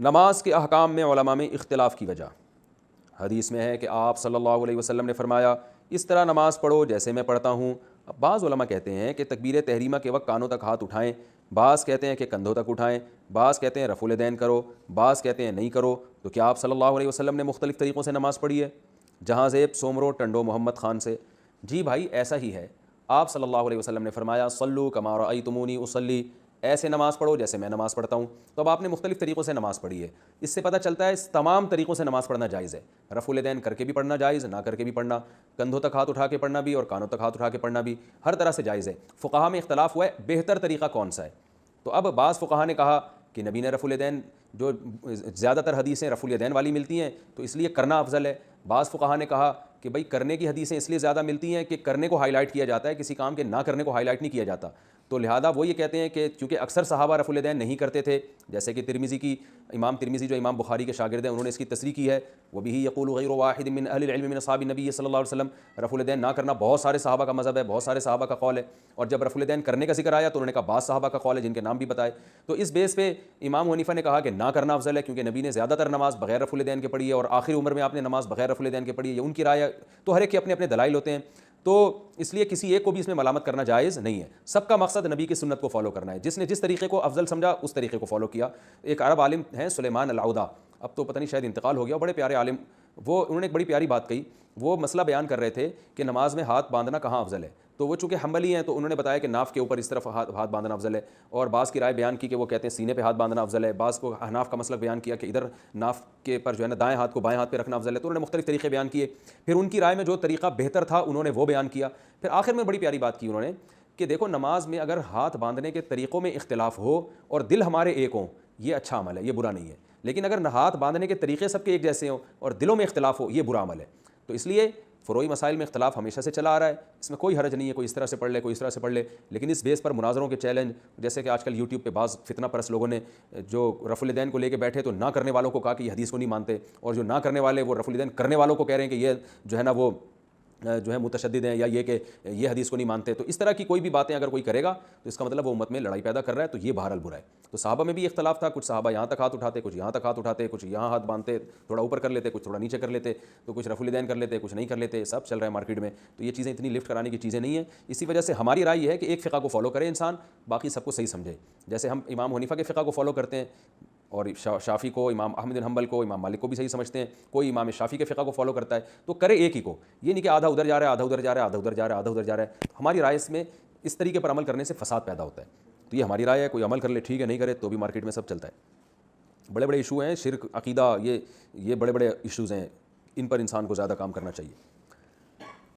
نماز کے احکام میں علماء میں اختلاف کی وجہ، حدیث میں ہے کہ آپ صلی اللہ علیہ وسلم نے فرمایا اس طرح نماز پڑھو جیسے میں پڑھتا ہوں۔ بعض علماء کہتے ہیں کہ تکبیر تحریمہ کے وقت کانوں تک ہاتھ اٹھائیں، بعض کہتے ہیں کہ کندھوں تک اٹھائیں، بعض کہتے ہیں رفع الیدین کرو، بعض کہتے ہیں نہیں کرو۔ تو کیا آپ صلی اللہ علیہ وسلم نے مختلف طریقوں سے نماز پڑھی ہے؟ جہاں زیب سومرو ٹنڈو محمد خان سے، جی بھائی ایسا ہی ہے۔ آپ صلی اللہ علیہ وسلم نے فرمایا صلو کما رأیتمونی اصلی، ایسے نماز پڑھو جیسے میں نماز پڑھتا ہوں۔ تو اب آپ نے مختلف طریقوں سے نماز پڑھی ہے، اس سے پتہ چلتا ہے اس تمام طریقوں سے نماز پڑھنا جائز ہے۔ رفع الیدین کر کے بھی پڑھنا جائز، نہ کر کے بھی پڑھنا، کندھوں تک ہاتھ اٹھا کے پڑھنا بھی اور کانوں تک ہاتھ اٹھا کے پڑھنا بھی، ہر طرح سے جائز ہے۔ فقہا میں اختلاف ہوا ہے بہتر طریقہ کون سا ہے۔ تو اب بعض فقہا نے کہا کہ نبی نے رفع الیدین، جو زیادہ تر حدیثیں رفع الیدین والی ملتی ہیں تو اس لیے کرنا افضل ہے۔ بعض فقہا نے کہا کہ بھائی کرنے کی حدیثیں اس لیے زیادہ ملتی ہیں کہ کرنے کو ہائی لائٹ کیا جاتا ہے، کسی کام کے نہ کرنے کو ہائی لائٹ نہیں کیا جاتا، تو لہذا وہ یہ کہتے ہیں کہ چونکہ اکثر صحابہ رفع الیدین نہیں کرتے تھے، جیسے کہ ترمذی کی امام ترمذی جو امام بخاری کے شاگرد ہیں انہوں نے اس کی تصریح کی ہے، وہ بھی یقول غیر واحد من اہل العلم من اصحاب النبی صلی اللہ علیہ وسلم، رفع الیدین نہ کرنا بہت سارے صحابہ کا مذہب ہے، بہت سارے صحابہ کا قول ہے۔ اور جب رفع الیدین کرنے کا ذکر آیا تو انہوں نے کہا بعض صحابہ کا قول ہے جن کے نام بھی بتائے۔ تو اس بیس پہ امام حنیفہ نے کہا کہ نہ کرنا افضل ہے، کیونکہ نبی نے زیادہ تر نماز بغیر رفع الیدین کے پڑھی ہے اور آخری عمر میں آپ نے نماز بغیر رفع الیدین کے پڑھی ہے، یہ ان کی رائے ہے۔ تو ہر ایک کے اپنے اپنے دلائل ہوتے ہیں، تو اس لیے کسی ایک کو بھی اس میں ملامت کرنا جائز نہیں ہے۔ سب کا مقصد نبی کی سنت کو فالو کرنا ہے، جس نے جس طریقے کو افضل سمجھا اس طریقے کو فالو کیا۔ ایک عرب عالم ہیں سلیمان العودہ، اب تو پتہ نہیں شاید انتقال ہو گیا، بڑے پیارے عالم، وہ انہوں نے ایک بڑی پیاری بات کہی۔ وہ مسئلہ بیان کر رہے تھے کہ نماز میں ہاتھ باندھنا کہاں افضل ہے، تو وہ چونکہ حنبلی ہیں تو انہوں نے بتایا کہ ناف کے اوپر اس طرف ہاتھ باندھنا افضل ہے، اور بعض کی رائے بیان کی کہ وہ کہتے ہیں سینے پہ ہاتھ باندھنا افضل ہے، بعض کو احناف کا مسلک بیان کیا کہ ادھر ناف کے پر جو ہے نا دائیں ہاتھ کو بائیں ہاتھ پہ رکھنا افضل ہے۔ تو انہوں نے مختلف طریقے بیان کیے، پھر ان کی رائے میں جو طریقہ بہتر تھا انہوں نے وہ بیان کیا۔ پھر آخر میں بڑی پیاری بات کی انہوں نے کہ دیکھو نماز میں اگر ہاتھ باندھنے کے طریقوں میں اختلاف ہو اور دل ہمارے ایک ہوں یہ اچھا عمل ہے، یہ برا نہیں ہے، لیکن اگر ہاتھ باندھنے کے طریقے سب کے ایک جیسے ہوں اور دلوں میں اختلاف ہو یہ برا عمل ہے۔ تو اس لیے فروعی مسائل میں اختلاف ہمیشہ سے چلا آ رہا ہے، اس میں کوئی حرج نہیں ہے، کوئی اس طرح سے پڑھ لے کوئی اس طرح سے پڑھ لے، لیکن اس بیس پر مناظروں کے چیلنج، جیسے کہ آج کل یوٹیوب پہ بعض فتنہ پرست لوگوں نے جو رفع الیدین کو لے کے بیٹھے تو نہ کرنے والوں کو کہا کہ یہ حدیث کو نہیں مانتے، اور جو نہ کرنے والے وہ رفع الیدین کرنے والوں کو کہہ رہے ہیں کہ یہ جو ہے نا وہ جو ہے متشدد ہیں یا یہ کہ یہ حدیث کو نہیں مانتے۔ تو اس طرح کی کوئی بھی باتیں اگر کوئی کرے گا تو اس کا مطلب وہ امت میں لڑائی پیدا کر رہا ہے، تو یہ بہرحال برا ہے۔ تو صحابہ میں بھی اختلاف تھا، کچھ صحابہ یہاں تک ہاتھ اٹھاتے، کچھ یہاں تک ہاتھ اٹھاتے، کچھ یہاں ہاتھ باندھتے تھوڑا اوپر کر لیتے، کچھ تھوڑا نیچے کر لیتے، تو کچھ رفع الیدین کر لیتے، کچھ نہیں کر لیتے، سب چل رہا ہے مارکیٹ میں۔ تو یہ چیزیں اتنی لفٹ کرانے کی چیزیں نہیں ہیں، اسی وجہ سے ہماری رائے یہ ہے کہ ایک فقہ کو فالو کرے انسان، باقی سب کو صحیح سمجھے۔ جیسے ہم امام حنیفہ کے فقہ کو فالو کرتے ہیں اور شافعی کو، امام احمد بن حنبل کو، امام مالک کو بھی صحیح سمجھتے ہیں، کوئی امام شافعی کے فقہ کو فالو کرتا ہے، تو کرے ایک ہی کو، یہ نہیں کہ آدھا ادھر جا رہا ہے آدھا ادھر جا رہا ہے آدھا ادھر جا رہا ہے آدھا ادھر جا رہا ہے۔ ہماری رائے اس میں اس طریقے پر عمل کرنے سے فساد پیدا ہوتا ہے، تو یہ ہماری رائے ہے، کوئی عمل کر لے ٹھیک ہے، نہیں کرے تو بھی مارکیٹ میں سب چلتا ہے۔ بڑے بڑے ایشو ہیں، شرک، عقیدہ، یہ بڑے بڑے ایشوز ہیں، ان پر انسان کو زیادہ کام کرنا چاہیے۔